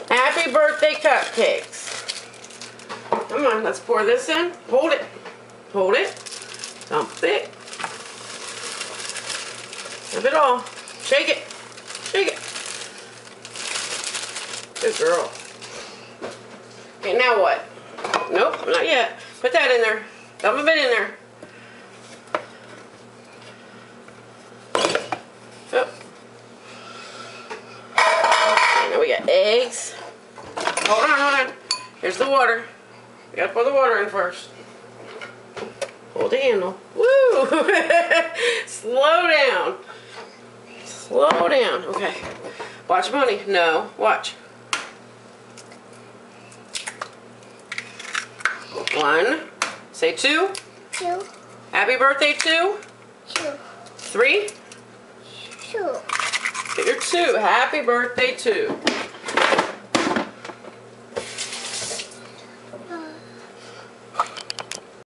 Happy birthday cupcakes. Come on, let's pour this in. Hold it. Hold it. Dump it. Dump it all. Shake it. Shake it. Good girl. Okay, now what? Nope, not yet. Put that in there. Dump a bit in there. Oh. Okay, now we got eggs. Hold on, hold on. Here's the water. We gotta pour the water in first. Hold the handle. Woo! Slow down. Slow down. Okay. Watch money. No. Watch. 1. Say 2. 2. Happy birthday 2. 2. 3. 2. Figure 2. Happy birthday 2.